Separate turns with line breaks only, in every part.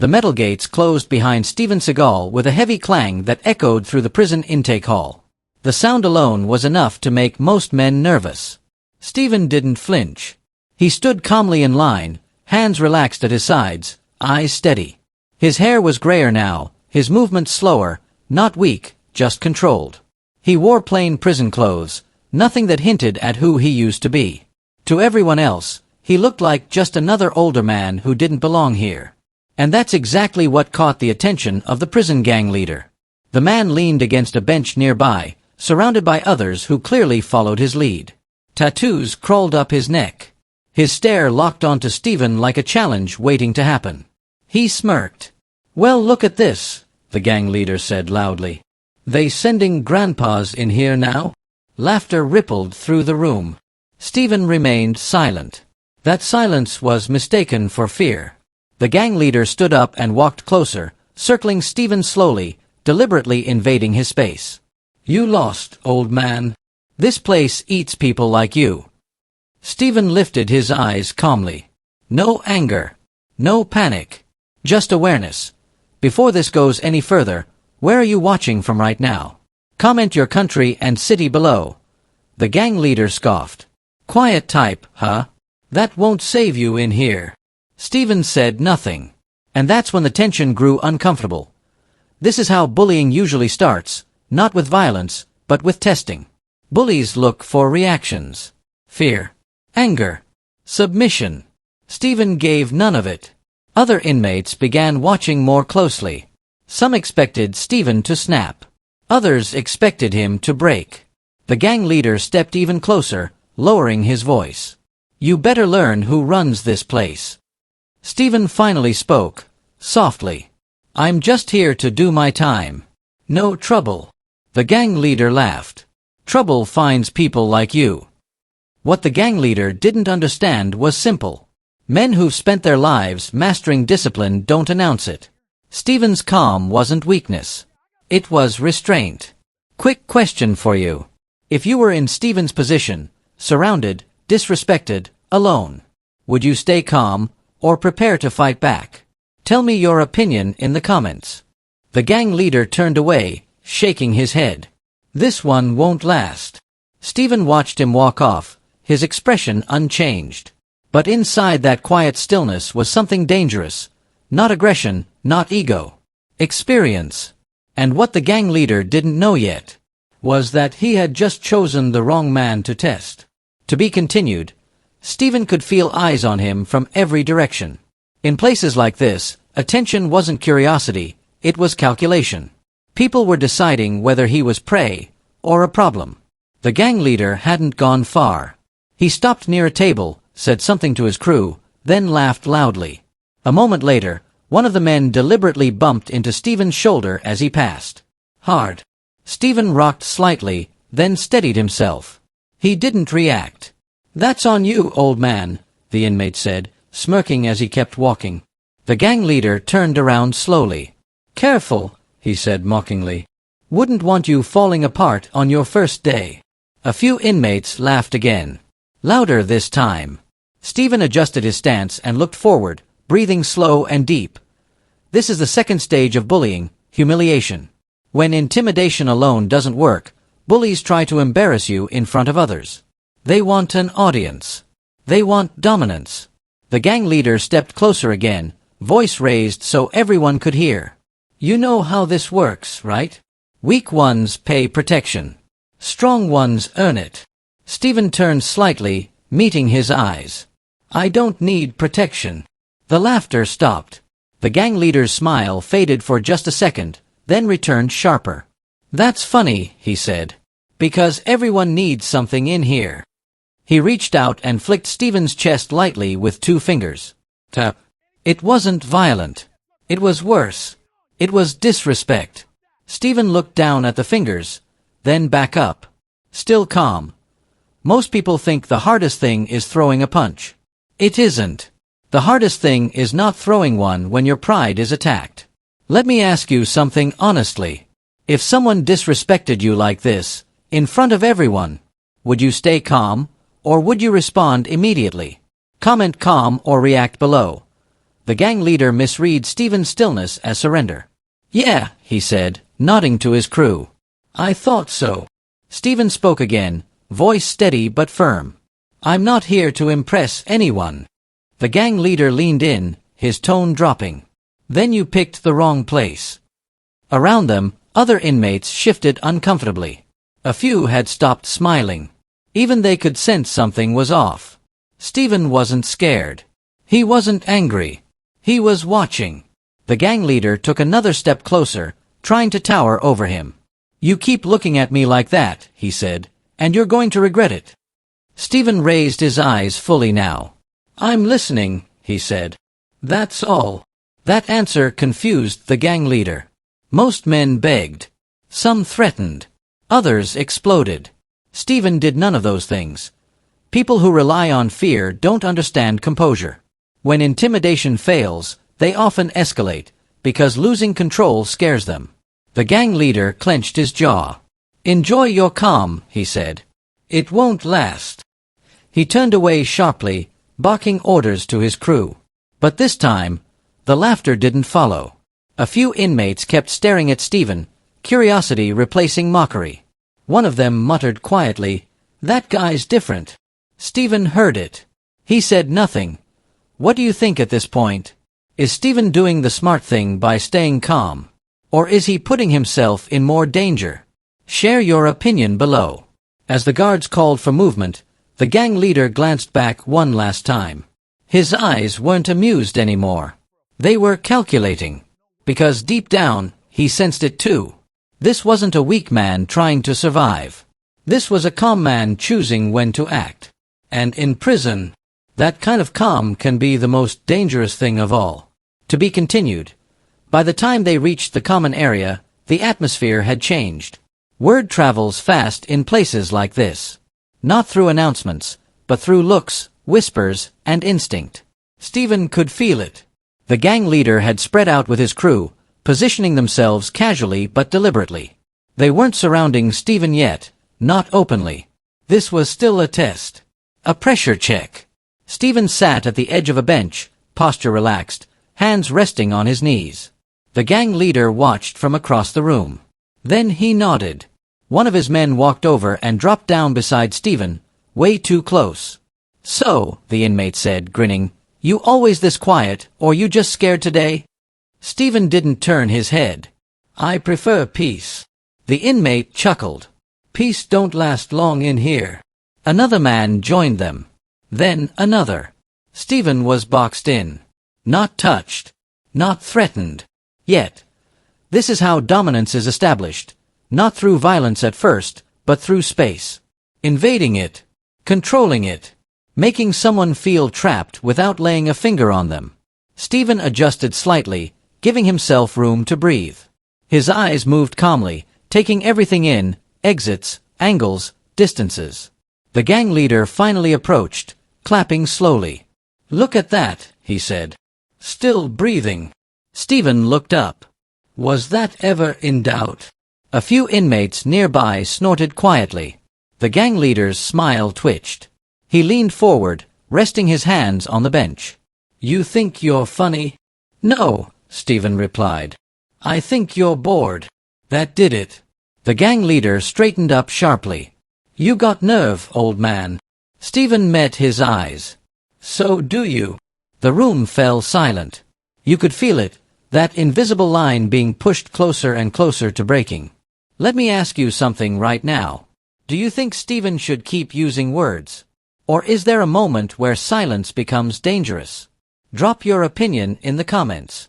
The metal gates closed behind Steven Seagal with a heavy clang that echoed through the prison intake hall. The sound alone was enough to make most men nervous. Steven didn't flinch. He stood calmly in line, hands relaxed at his sides, eyes steady. His hair was grayer now, his movements slower, not weak, just controlled. He wore plain prison clothes, nothing that hinted at who he used to be. To everyone else, he looked like just another older man who didn't belong here. And that's exactly what caught the attention of the prison gang leader. The man leaned against a bench nearby, surrounded by others who clearly followed his lead. Tattoos crawled up his neck. His stare locked onto Steven like a challenge waiting to happen. He smirked. "Well, look at this," the gang leader said loudly. "They sending grandpas in here now?" Laughter rippled through the room. Steven remained silent. That silence was mistaken for fear. The gang leader stood up and walked closer, circling Steven slowly, deliberately invading his space. "You lost, old man. This place eats people like you." Steven lifted his eyes calmly. No anger. No panic. Just awareness. "Before this goes any further, where are you watching from right now? Comment your country and city below." The gang leader scoffed. "Quiet type, huh? That won't save you in here." Steven said nothing. And that's when the tension grew uncomfortable. This is how bullying usually starts, not with violence, but with testing. Bullies look for reactions. Fear. Anger. Submission. Steven gave none of it. Other inmates began watching more closely. Some expected Steven to snap. Others expected him to break. The gang leader stepped even closer, lowering his voice. "You better learn who runs this place." Steven finally spoke, softly. "I'm just here to do my time. No trouble." The gang leader laughed. "Trouble finds people like you." What the gang leader didn't understand was simple. Men who've spent their lives mastering discipline don't announce it. Steven's calm wasn't weakness. It was restraint. Quick question for you. If you were in Steven's position, surrounded, disrespected, alone, would you stay calm, or prepare to fight back? Tell me your opinion in the comments. The gang leader turned away, shaking his head. "This one won't last." Steven watched him walk off, his expression unchanged. But inside that quiet stillness was something dangerous. Not aggression, not ego. Experience. And what the gang leader didn't know yet was that he had just chosen the wrong man to test. To be continued. Steven could feel eyes on him from every direction. In places like this, attention wasn't curiosity, it was calculation. People were deciding whether he was prey or a problem. The gang leader hadn't gone far. He stopped near a table, said something to his crew, then laughed loudly. A moment later, one of the men deliberately bumped into Steven's shoulder as he passed. Hard. Steven rocked slightly, then steadied himself. He didn't react. "That's on you, old man," the inmate said, smirking as he kept walking. The gang leader turned around slowly. "Careful," he said mockingly. "Wouldn't want you falling apart on your first day." A few inmates laughed again. Louder this time. Steven adjusted his stance and looked forward, breathing slow and deep. This is the second stage of bullying, humiliation. When intimidation alone doesn't work, bullies try to embarrass you in front of others. They want an audience. They want dominance. The gang leader stepped closer again, voice raised so everyone could hear. "You know how this works, right? Weak ones pay protection. Strong ones earn it." Steven turned slightly, meeting his eyes. "I don't need protection." The laughter stopped. The gang leader's smile faded for just a second, then returned sharper. "That's funny," he said. "Because everyone needs something in here." He reached out and flicked Steven's chest lightly with 2 fingers. Tap. It wasn't violent. It was worse. It was disrespect. Steven looked down at the fingers, then back up. Still calm. Most people think the hardest thing is throwing a punch. It isn't. The hardest thing is not throwing one when your pride is attacked. Let me ask you something honestly. If someone disrespected you like this, in front of everyone, would you stay calm, or would you respond immediately? Comment calm or react below. The gang leader misread Steven's stillness as surrender. "Yeah," he said, nodding to his crew. "I thought so." Steven spoke again, voice steady but firm. "I'm not here to impress anyone." The gang leader leaned in, his tone dropping. "Then you picked the wrong place." Around them, other inmates shifted uncomfortably. A few had stopped smiling. Even they could sense something was off. Steven wasn't scared. He wasn't angry. He was watching. The gang leader took another step closer, trying to tower over him. "You keep looking at me like that," he said, "and you're going to regret it." Steven raised his eyes fully now. "I'm listening," he said. "That's all." That answer confused the gang leader. Most men begged. Some threatened. Others exploded. Steven did none of those things. People who rely on fear don't understand composure. When intimidation fails, they often escalate, because losing control scares them. The gang leader clenched his jaw. "Enjoy your calm," he said. "It won't last." He turned away sharply, barking orders to his crew. But this time, the laughter didn't follow. A few inmates kept staring at Steven, curiosity replacing mockery. One of them muttered quietly, "That guy's different." Steven heard it. He said nothing. What do you think at this point? Is Steven doing the smart thing by staying calm? Or is he putting himself in more danger? Share your opinion below. As the guards called for movement, the gang leader glanced back one last time. His eyes weren't amused anymore. They were calculating. Because deep down, he sensed it too. This wasn't a weak man trying to survive. This was a calm man choosing when to act. And in prison, that kind of calm can be the most dangerous thing of all. To be continued. By the time they reached the common area, the atmosphere had changed. Word travels fast in places like this. Not through announcements, but through looks, whispers, and instinct. Steven could feel it. The gang leader had spread out with his crew, positioning themselves casually but deliberately. They weren't surrounding Steven yet, not openly. This was still a test. A pressure check. Steven sat at the edge of a bench, posture relaxed, hands resting on his knees. The gang leader watched from across the room. Then he nodded. One of his men walked over and dropped down beside Steven, way too close. "So," the inmate said, grinning, "you always this quiet, or you just scared today?" Steven didn't turn his head. "I prefer peace." The inmate chuckled. "Peace don't last long in here." Another man joined them. Then another. Steven was boxed in. Not touched. Not threatened. Yet. This is how dominance is established. Not through violence at first, but through space. Invading it. Controlling it. Making someone feel trapped without laying a finger on them. Steven adjusted slightly, giving himself room to breathe. His eyes moved calmly, taking everything in, exits, angles, distances. The gang leader finally approached, clapping slowly. "Look at that," he said. "Still breathing." Steven looked up. Was that ever in doubt? A few inmates nearby snorted quietly. The gang leader's smile twitched. He leaned forward, resting his hands on the bench. "You think you're funny?" "No," Steven replied. "I think you're bored." That did it. The gang leader straightened up sharply. "You got nerve, old man." Steven met his eyes. "So do you." The room fell silent. You could feel it, that invisible line being pushed closer and closer to breaking. "Let me ask you something right now. Do you think Steven should keep using words? Or is there a moment where silence becomes dangerous? Drop your opinion in the comments."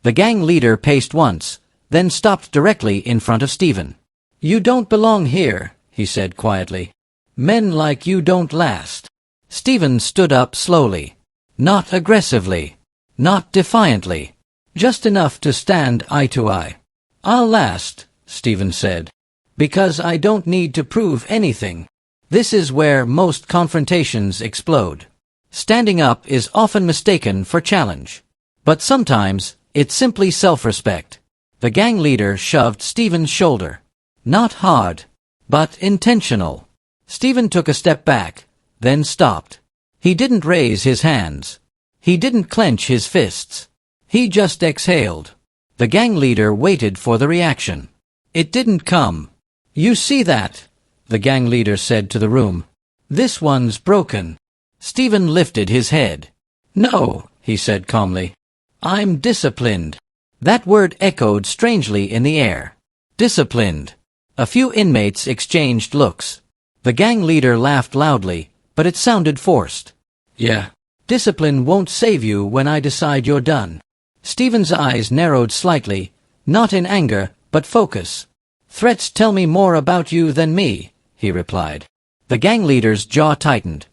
The gang leader paced once, then stopped directly in front of Steven. "You don't belong here," he said quietly. "Men like you don't last." Steven stood up slowly. Not aggressively. Not defiantly. Just enough to stand eye to eye. "I'll last," Steven said. "Because I don't need to prove anything." This is where most confrontations explode. Standing up is often mistaken for challenge. But sometimes, it's simply self-respect. The gang leader shoved Steven's shoulder. Not hard, but intentional. Steven took a step back, then stopped. He didn't raise his hands. He didn't clench his fists. He just exhaled. The gang leader waited for the reaction. It didn't come. "You see that?" the gang leader said to the room. "This one's broken." Stephen lifted his head. "No," he said calmly. "I'm disciplined." That word echoed strangely in the air. Disciplined. A few inmates exchanged looks. The gang leader laughed loudly, but it sounded forced. "Yeah. Discipline won't save you when I decide you're done." Stephen's eyes narrowed slightly, not in anger, but focus. "Threats tell me more about you than me," he replied. The gang leader's jaw tightened.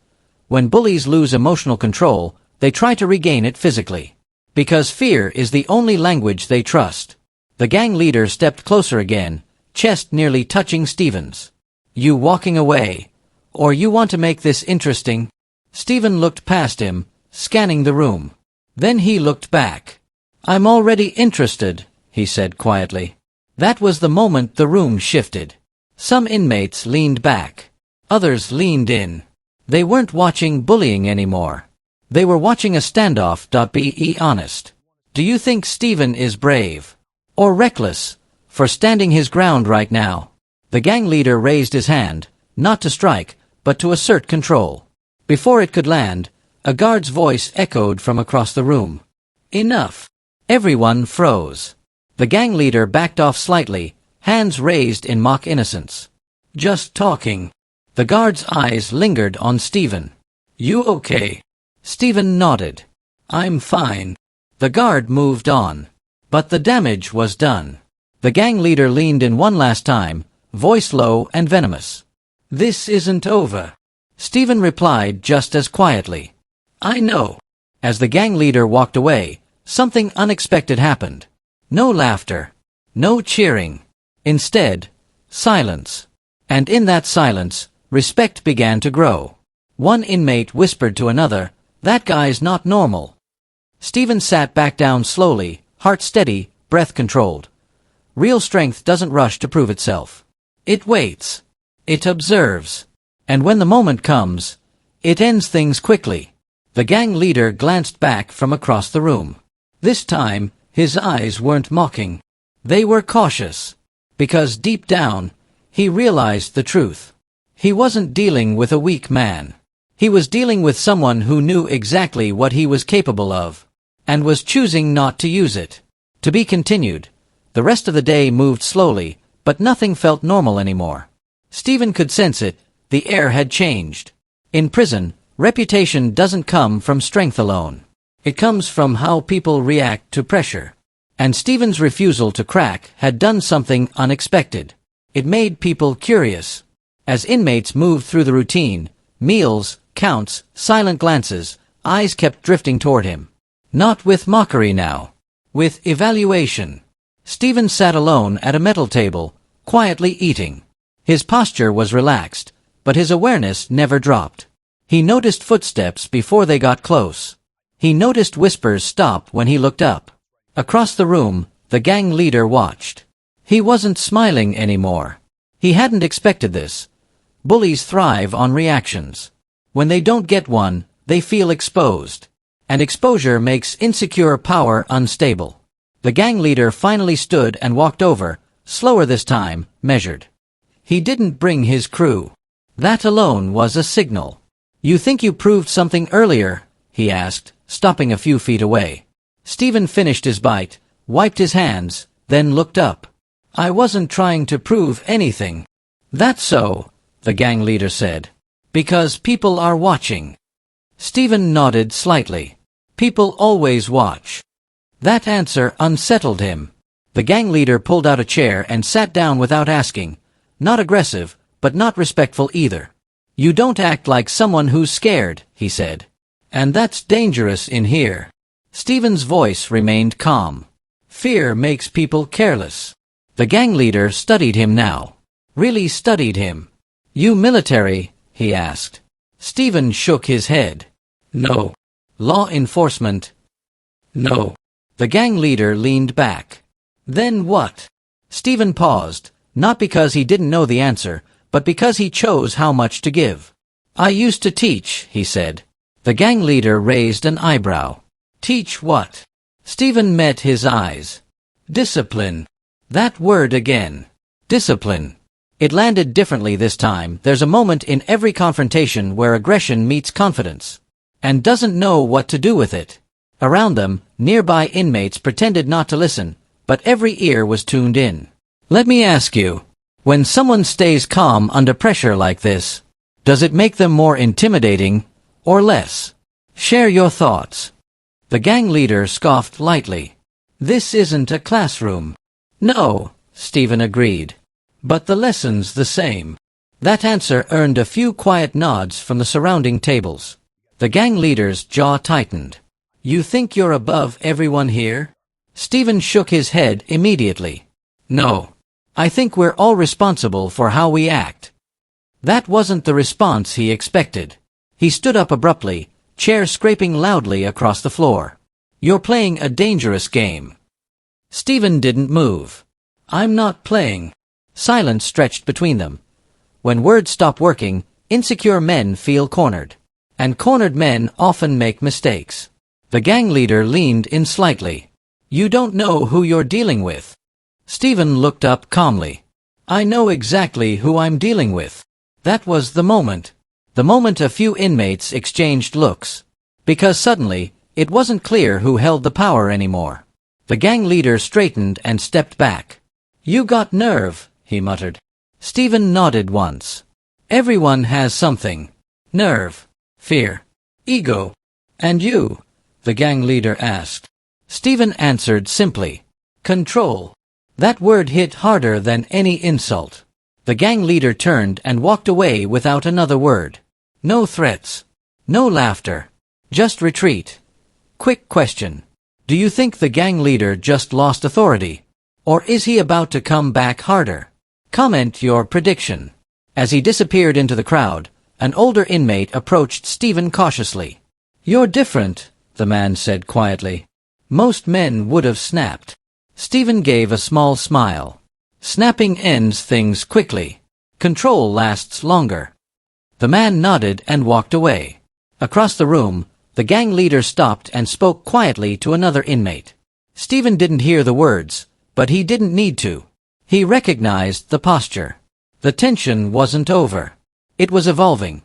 When bullies lose emotional control, they try to regain it physically. Because fear is the only language they trust. The gang leader stepped closer again, chest nearly touching Stephen's. "You walking away? Or you want to make this interesting?" Stephen looked past him, scanning the room. Then he looked back. "I'm already interested," he said quietly. That was the moment the room shifted. Some inmates leaned back. Others leaned in. They weren't watching bullying anymore. They were watching a standoff. Be honest. Do you think Stephen is brave? Or reckless? For standing his ground right now? The gang leader raised his hand, not to strike, but to assert control. Before it could land, a guard's voice echoed from across the room. "Enough." Everyone froze. The gang leader backed off slightly, hands raised in mock innocence. "Just talking." The guard's eyes lingered on Stephen. "You okay?" Stephen nodded. "I'm fine." The guard moved on. But the damage was done. The gang leader leaned in one last time, voice low and venomous. "This isn't over." Stephen replied just as quietly. "I know." As the gang leader walked away, something unexpected happened. No laughter. No cheering. Instead, silence. And in that silence, respect began to grow. One inmate whispered to another, "That guy's not normal." Stephen sat back down slowly, heart steady, breath controlled. Real strength doesn't rush to prove itself. It waits. It observes. And when the moment comes, it ends things quickly. The gang leader glanced back from across the room. This time, his eyes weren't mocking. They were cautious. Because deep down, he realized the truth. He wasn't dealing with a weak man. He was dealing with someone who knew exactly what he was capable of, and was choosing not to use it. To be continued. The rest of the day moved slowly, but nothing felt normal anymore. Stephen could sense it. The air had changed. In prison, reputation doesn't come from strength alone. It comes from how people react to pressure. And Stephen's refusal to crack had done something unexpected. It made people curious. As inmates moved through the routine, meals, counts, silent glances, eyes kept drifting toward him. Not with mockery now. With evaluation. Stephen sat alone at a metal table, quietly eating. His posture was relaxed, but his awareness never dropped. He noticed footsteps before they got close. He noticed whispers stop when he looked up. Across the room, the gang leader watched. He wasn't smiling anymore. He hadn't expected this. Bullies thrive on reactions. When they don't get one, they feel exposed. And exposure makes insecure power unstable. The gang leader finally stood and walked over, slower this time, measured. He didn't bring his crew. That alone was a signal. "You think you proved something earlier?" he asked, stopping a few feet away. Stephen finished his bite, wiped his hands, then looked up. "I wasn't trying to prove anything." "That's so," the gang leader said. "Because people are watching." Stephen nodded slightly. People always watch. That answer unsettled him. The gang leader pulled out a chair and sat down without asking. Not aggressive, but not respectful either. "You don't act like someone who's scared," he said. "And that's dangerous in here." Stephen's voice remained calm. "Fear makes people careless." The gang leader studied him now. Really studied him. "You military?" he asked. Stephen shook his head. "No." "Law enforcement?" "No." The gang leader leaned back. "Then what?" Stephen paused, not because he didn't know the answer, but because he chose how much to give. "I used to teach," he said. The gang leader raised an eyebrow. Teach what? Stephen met his eyes. Discipline. That word again. Discipline. It landed differently this time. There's a moment in every confrontation where aggression meets confidence and doesn't know what to do with it. Around them, nearby inmates pretended not to listen, but every ear was tuned in. Let me ask you, when someone stays calm under pressure like this, does it make them more intimidating or less? Share your thoughts. The gang leader scoffed lightly. This isn't a classroom. No, Stephen agreed. But the lesson's the same. That answer earned a few quiet nods from the surrounding tables. The gang leader's jaw tightened. You think you're above everyone here? Stephen shook his head immediately. No. I think we're all responsible for how we act. That wasn't the response he expected. He stood up abruptly, chair scraping loudly across the floor. You're playing a dangerous game. Stephen didn't move. I'm not playing. Silence stretched between them. When words stop working, insecure men feel cornered. And cornered men often make mistakes. The gang leader leaned in slightly. You don't know who you're dealing with. Stephen looked up calmly. I know exactly who I'm dealing with. That was the moment. The moment a few inmates exchanged looks. Because suddenly, it wasn't clear who held the power anymore. The gang leader straightened and stepped back. You got nerve, he muttered. Stephen nodded once. Everyone has something. Nerve, fear, ego. And you? The gang leader asked. Stephen answered simply. Control. That word hit harder than any insult. The gang leader turned and walked away without another word. No threats. No laughter. Just retreat. Quick question. Do you think the gang leader just lost authority? Or is he about to come back harder? Comment your prediction. As he disappeared into the crowd, an older inmate approached Stephen cautiously. You're different, the man said quietly. Most men would have snapped. Stephen gave a small smile. Snapping ends things quickly. Control lasts longer. The man nodded and walked away. Across the room, the gang leader stopped and spoke quietly to another inmate. Stephen didn't hear the words, but he didn't need to. He recognized the posture. The tension wasn't over. It was evolving.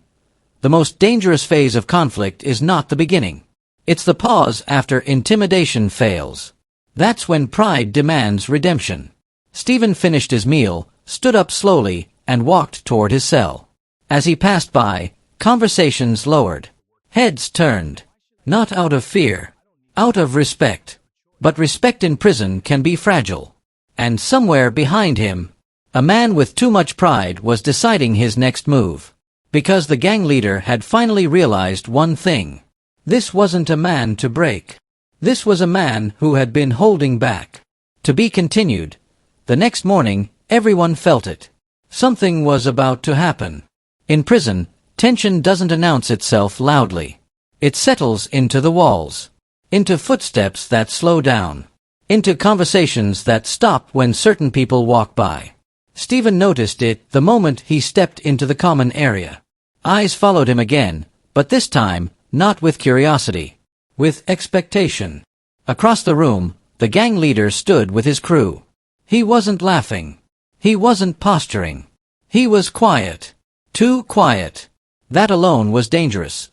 The most dangerous phase of conflict is not the beginning. It's the pause after intimidation fails. That's when pride demands redemption. Stephen finished his meal, stood up slowly, and walked toward his cell. As he passed by, conversations lowered. Heads turned. Not out of fear. Out of respect. But respect in prison can be fragile. And somewhere behind him, a man with too much pride was deciding his next move. Because the gang leader had finally realized one thing. This wasn't a man to break. This was a man who had been holding back. To be continued. The next morning, everyone felt it. Something was about to happen. In prison, tension doesn't announce itself loudly. It settles into the walls. Into footsteps that slow down. Into conversations that stop when certain people walk by. Stephen noticed it the moment he stepped into the common area. Eyes followed him again, but this time, not with curiosity. With expectation. Across the room, the gang leader stood with his crew. He wasn't laughing. He wasn't posturing. He was quiet. Too quiet. That alone was dangerous.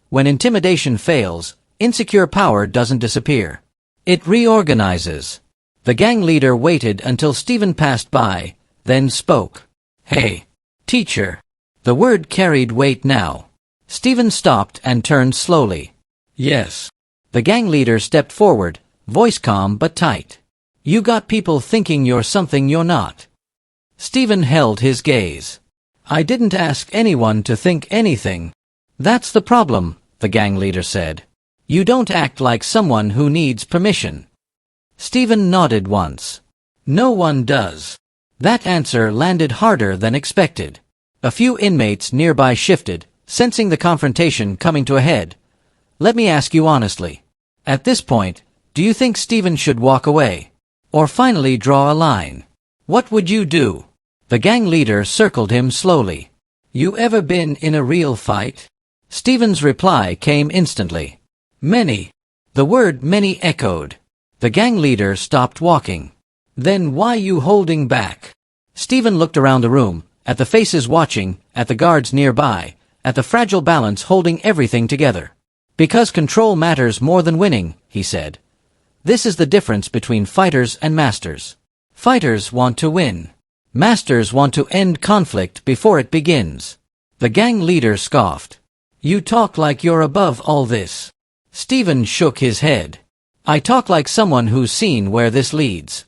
When intimidation fails, insecure power doesn't disappear. It reorganizes. The gang leader waited until Stephen passed by, then spoke. Hey, teacher. The word carried weight now. Stephen stopped and turned slowly. Yes. The gang leader stepped forward, voice calm but tight. You got people thinking you're something you're not. Stephen held his gaze. I didn't ask anyone to think anything. That's the problem, the gang leader said. You don't act like someone who needs permission. Stephen nodded once. No one does. That answer landed harder than expected. A few inmates nearby shifted, sensing the confrontation coming to a head. Let me ask you honestly. At this point, do you think Stephen should walk away? Or finally draw a line? What would you do? The gang leader circled him slowly. You ever been in a real fight? Stephen's reply came instantly. Many. The word many echoed. The gang leader stopped walking. Then why you holding back? Stephen looked around the room, at the faces watching, at the guards nearby, at the fragile balance holding everything together. Because control matters more than winning, he said. This is the difference between fighters and masters. Fighters want to win. Masters want to end conflict before it begins. The gang leader scoffed. You talk like you're above all this. Stephen shook his head. I talk like someone who's seen where this leads.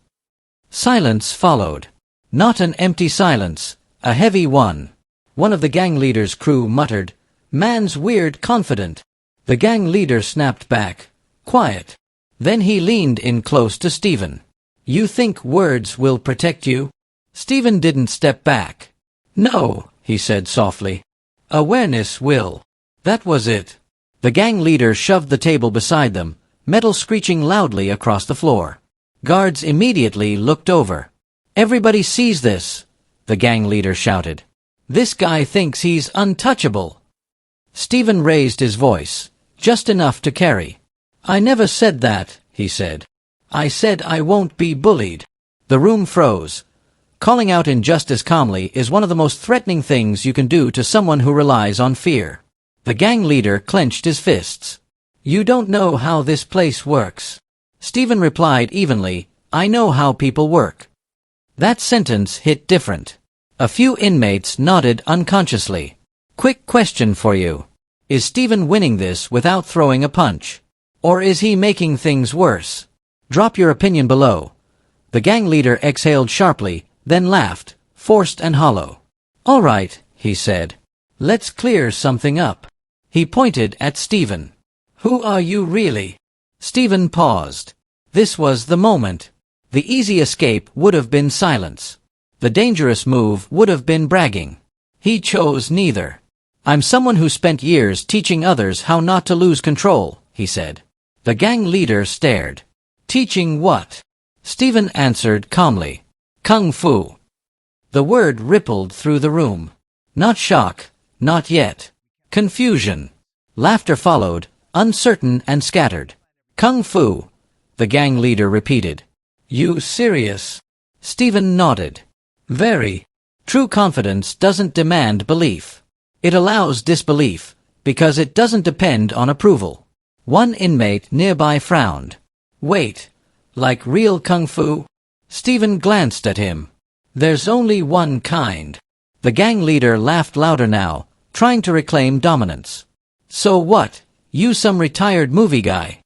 Silence followed. Not an empty silence, a heavy one. One of the gang leader's crew muttered, "Man's weird confident." The gang leader snapped back, "Quiet." Then he leaned in close to Stephen. You think words will protect you? Stephen didn't step back. No, he said softly. Awareness will. That was it. The gang leader shoved the table beside them, metal screeching loudly across the floor. Guards immediately looked over. Everybody sees this, the gang leader shouted. This guy thinks he's untouchable. Stephen raised his voice, just enough to carry. I never said that, he said. I said I won't be bullied. The room froze. Calling out injustice calmly is one of the most threatening things you can do to someone who relies on fear. The gang leader clenched his fists. You don't know how this place works. Stephen replied evenly, I know how people work. That sentence hit different. A few inmates nodded unconsciously. Quick question for you. Is Stephen winning this without throwing a punch? Or is he making things worse? Drop your opinion below. The gang leader exhaled sharply, then laughed, forced and hollow. All right, he said. Let's clear something up. He pointed at Stephen. Who are you really? Stephen paused. This was the moment. The easy escape would have been silence. The dangerous move would have been bragging. He chose neither. I'm someone who spent years teaching others how not to lose control, he said. The gang leader stared. Teaching what? Stephen answered calmly. Kung Fu. The word rippled through the room. Not shock, not yet. Confusion. Laughter followed, uncertain and scattered. Kung Fu, the gang leader repeated. You serious? Stephen nodded. Very. True confidence doesn't demand belief. It allows disbelief, because it doesn't depend on approval. One inmate nearby frowned. Wait, like real Kung Fu? Stephen glanced at him. There's only one kind. The gang leader laughed louder now, trying to reclaim dominance. So what, you some retired movie guy?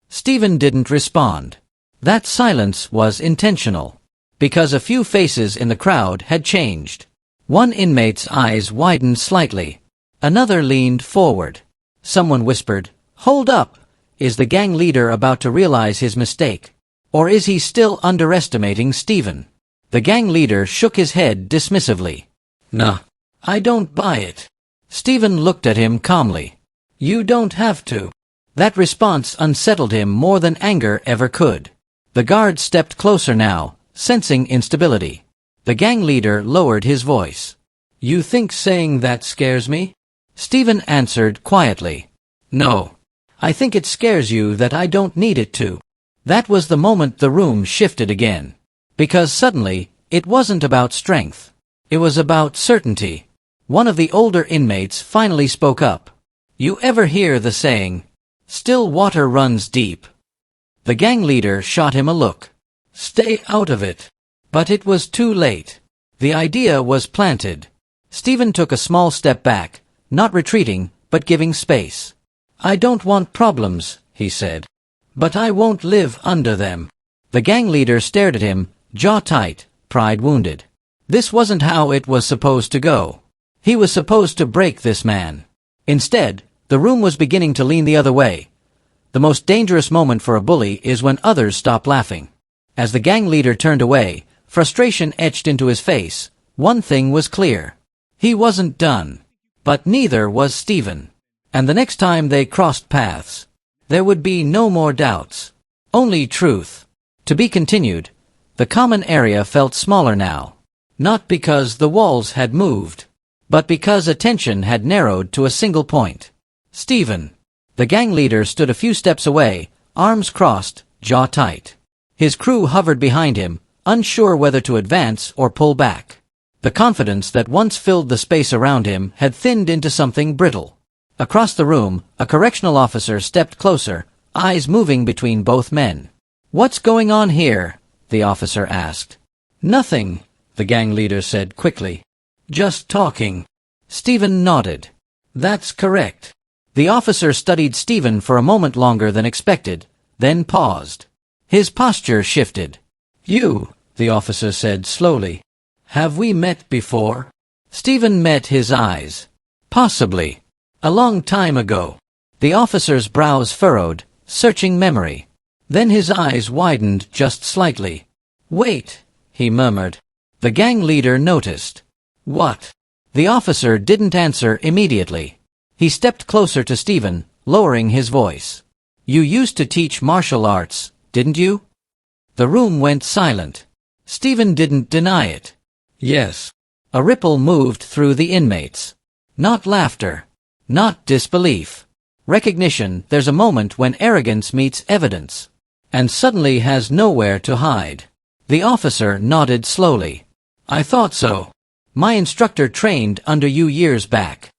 Stephen didn't respond. That silence was intentional, because a few faces in the crowd had changed. One inmate's eyes widened slightly. Another leaned forward. Someone whispered, Hold up! Is the gang leader about to realize his mistake? Or is he still underestimating Stephen? The gang leader shook his head dismissively. Nah, I don't buy it. Stephen looked at him calmly. You don't have to. That response unsettled him more than anger ever could. The guard stepped closer now, sensing instability. The gang leader lowered his voice. You think saying that scares me? Stephen answered quietly. No. I think it scares you that I don't need it to. That was the moment the room shifted again. Because suddenly, it wasn't about strength. It was about certainty. One of the older inmates finally spoke up. You ever hear the saying, still water runs deep? The gang leader shot him a look. Stay out of it. But it was too late. The idea was planted. Stephen took a small step back, not retreating, but giving space. I don't want problems, he said. But I won't live under them. The gang leader stared at him, jaw tight, pride wounded. This wasn't how it was supposed to go. He was supposed to break this man. Instead, the room was beginning to lean the other way. The most dangerous moment for a bully is when others stop laughing. As the gang leader turned away, frustration etched into his face. One thing was clear. He wasn't done. But neither was Stephen. And the next time they crossed paths, there would be no more doubts. Only truth. To be continued. The common area felt smaller now. Not because the walls had moved, but because attention had narrowed to a single point. Stephen. The gang leader stood a few steps away, arms crossed, jaw tight. His crew hovered behind him, unsure whether to advance or pull back. The confidence that once filled the space around him had thinned into something brittle. Across the room, a correctional officer stepped closer, eyes moving between both men. "What's going on here?" the officer asked. "Nothing," the gang leader said quickly. "Just talking." Stephen nodded. "That's correct." The officer studied Stephen for a moment longer than expected, then paused. His posture shifted. "You," the officer said slowly. "Have we met before?" Stephen met his eyes. "Possibly. A long time ago." The officer's brows furrowed, searching memory. Then his eyes widened just slightly. "Wait," he murmured. The gang leader noticed. "What?" The officer didn't answer immediately. He stepped closer to Stephen, lowering his voice. "You used to teach martial arts, didn't you?" The room went silent. Stephen didn't deny it. "Yes." A ripple moved through the inmates. Not laughter. Not disbelief. Recognition. There's a moment when arrogance meets evidence, and suddenly has nowhere to hide. The officer nodded slowly. "I thought so. My instructor trained under you years back."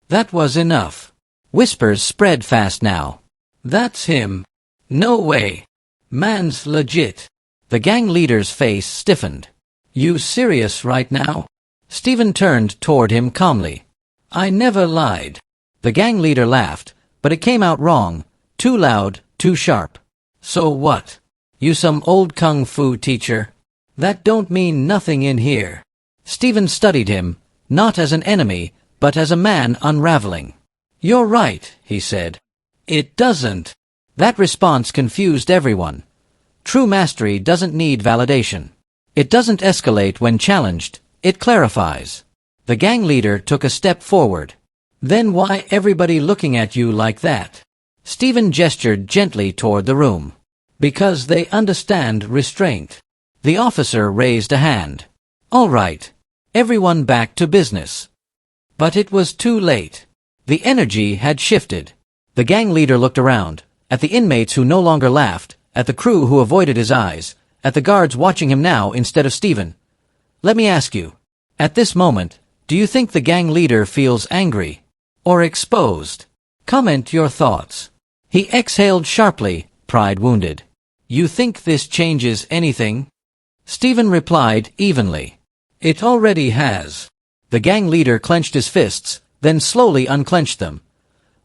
That was enough. Whispers spread fast now. "That's him." "No way. Man's legit." The gang leader's face stiffened. "You serious right now?" Stephen turned toward him calmly. "I never lied." The gang leader laughed, but it came out wrong, too loud, too sharp. "So what? You some old kung fu teacher? That don't mean nothing in here." Stephen studied him, not as an enemy, but as a man unraveling. "You're right," he said. "It doesn't." That response confused everyone. True mastery doesn't need validation. It doesn't escalate when challenged, it clarifies. The gang leader took a step forward. "Then why everybody looking at you like that?" Stephen gestured gently toward the room. "Because they understand restraint." The officer raised a hand. "All right. Everyone back to business." But it was too late. The energy had shifted. The gang leader looked around, at the inmates who no longer laughed, at the crew who avoided his eyes, at the guards watching him now instead of Stephen. "Let me ask you, at this moment, do you think the gang leader feels angry? Or exposed? Comment your thoughts." He exhaled sharply, pride wounded. "You think this changes anything?" Stephen replied evenly. "It already has." The gang leader clenched his fists, then slowly unclenched them.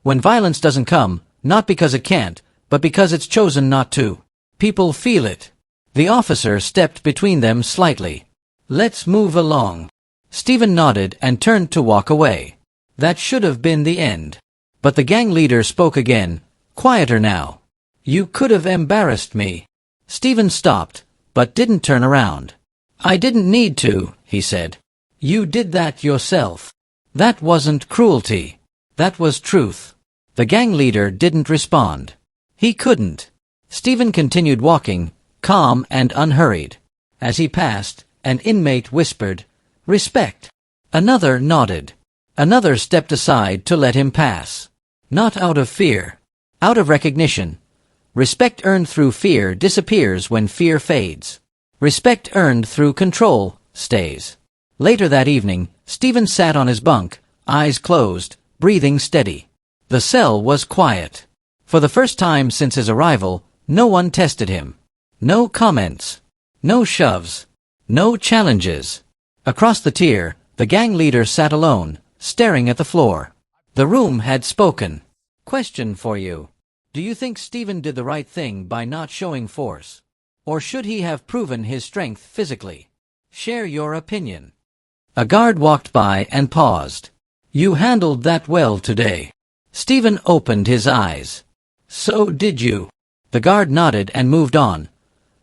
When violence doesn't come, not because it can't, but because it's chosen not to, people feel it. The officer stepped between them slightly. "Let's move along." Stephen nodded and turned to walk away. That should have been the end. But the gang leader spoke again, quieter now. "You could have embarrassed me." Stephen stopped, but didn't turn around. "I didn't need to," he said. "You did that yourself." That wasn't cruelty. That was truth. The gang leader didn't respond. He couldn't. Stephen continued walking, calm and unhurried. As he passed, an inmate whispered, "Respect." Another nodded. Another stepped aside to let him pass. Not out of fear. Out of recognition. Respect earned through fear disappears when fear fades. Respect earned through control stays. Later that evening, Stephen sat on his bunk, eyes closed, breathing steady. The cell was quiet. For the first time since his arrival, no one tested him. No comments. No shoves. No challenges. Across the tier, the gang leader sat alone, staring at the floor. The room had spoken. "Question for you. Do you think Stephen did the right thing by not showing force? Or should he have proven his strength physically? Share your opinion." A guard walked by and paused. "You handled that well today." Stephen opened his eyes. "So did you." The guard nodded and moved on.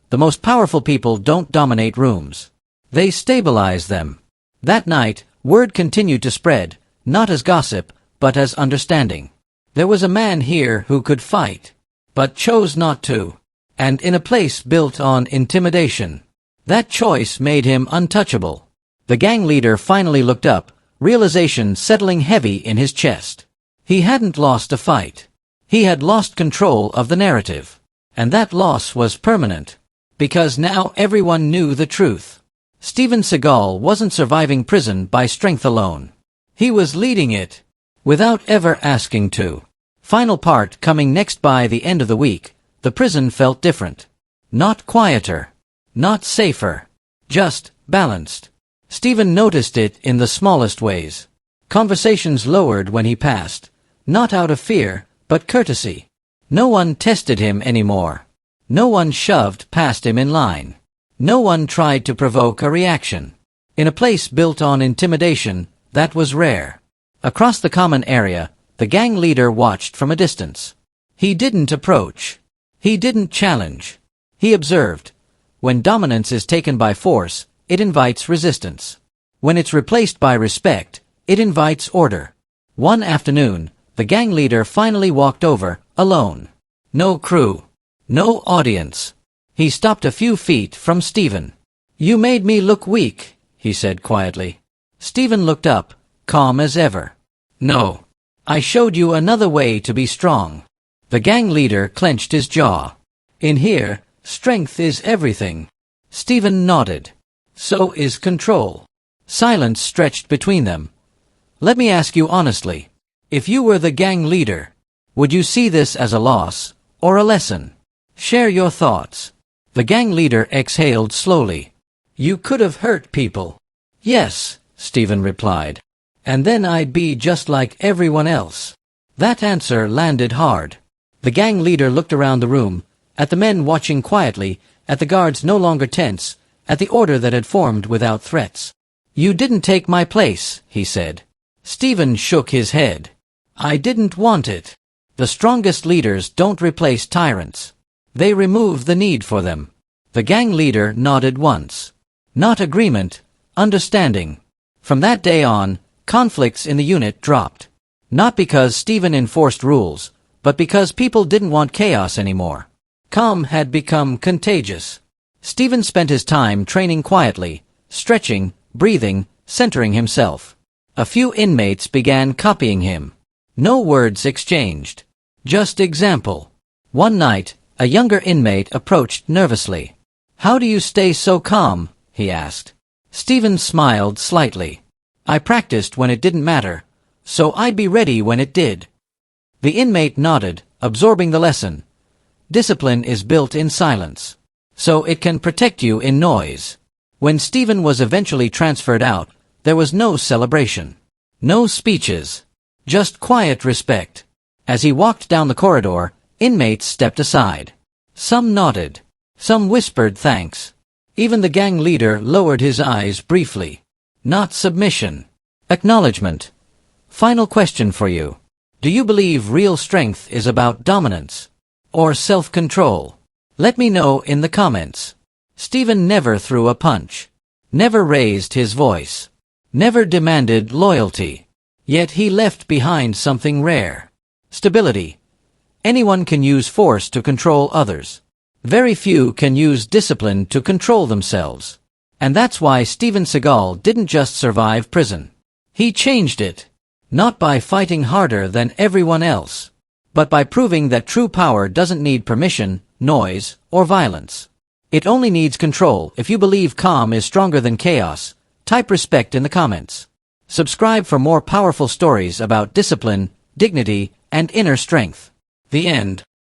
The most powerful people don't dominate rooms. They stabilize them. That night, word continued to spread, not as gossip, but as understanding. There was a man here who could fight, but chose not to. And in a place built on intimidation. That choice made him untouchable. The gang leader finally looked up, realization settling heavy in his chest. He hadn't lost a fight. He had lost control of the narrative. And that loss was permanent. Because now everyone knew the truth. Steven Seagal wasn't surviving prison by strength alone. He was leading it. Without ever asking to. Final part coming next. By the end of the week, the prison felt different. Not quieter. Not safer. Just balanced. Steven noticed it in the smallest ways. Conversations lowered when he passed. Not out of fear, but courtesy. No one tested him anymore. No one shoved past him in line. No one tried to provoke a reaction. In a place built on intimidation, that was rare. Across the common area, the gang leader watched from a distance. He didn't approach. He didn't challenge. He observed. When dominance is taken by force, it invites resistance. When it's replaced by respect, it invites order. One afternoon, the gang leader finally walked over, alone. No crew. No audience. He stopped a few feet from Steven. "You made me look weak," he said quietly. Steven looked up, calm as ever. "No. I showed you another way to be strong." The gang leader clenched his jaw. "In here, strength is everything." Steven nodded. "So is control." Silence stretched between them. "Let me ask you honestly. If you were the gang leader, would you see this as a loss, or a lesson? Share your thoughts." The gang leader exhaled slowly. "You could have hurt people." "Yes," Steven replied. "And then I'd be just like everyone else." That answer landed hard. The gang leader looked around the room, at the men watching quietly, at the guards no longer tense, at the order that had formed without threats. "You didn't take my place," he said. Steven shook his head. "I didn't want it." The strongest leaders don't replace tyrants. They remove the need for them. The gang leader nodded once. Not agreement, understanding. From that day on, conflicts in the unit dropped. Not because Steven enforced rules, but because people didn't want chaos anymore. Calm had become contagious. Steven spent his time training quietly, stretching, breathing, centering himself. A few inmates began copying him. No words exchanged. Just example. One night, a younger inmate approached nervously. "How do you stay so calm?" he asked. Steven smiled slightly. "I practiced when it didn't matter, so I'd be ready when it did." The inmate nodded, absorbing the lesson. Discipline is built in silence, so it can protect you in noise. When Steven was eventually transferred out, there was no celebration. No speeches. Just quiet respect. As he walked down the corridor, inmates stepped aside. Some nodded. Some whispered thanks. Even the gang leader lowered his eyes briefly. Not submission. Acknowledgement. Final question for you. Do you believe real strength is about dominance? Or self-control? Let me know in the comments. Steven never threw a punch. Never raised his voice. Never demanded loyalty. Yet he left behind something rare. Stability. Anyone can use force to control others. Very few can use discipline to control themselves. And that's why Steven Seagal didn't just survive prison. He changed it. Not by fighting harder than everyone else, but by proving that true power doesn't need permission, noise, or violence. It only needs control. If you believe calm is stronger than chaos, type respect in the comments. Subscribe for more powerful stories about discipline, dignity, and inner strength. The end.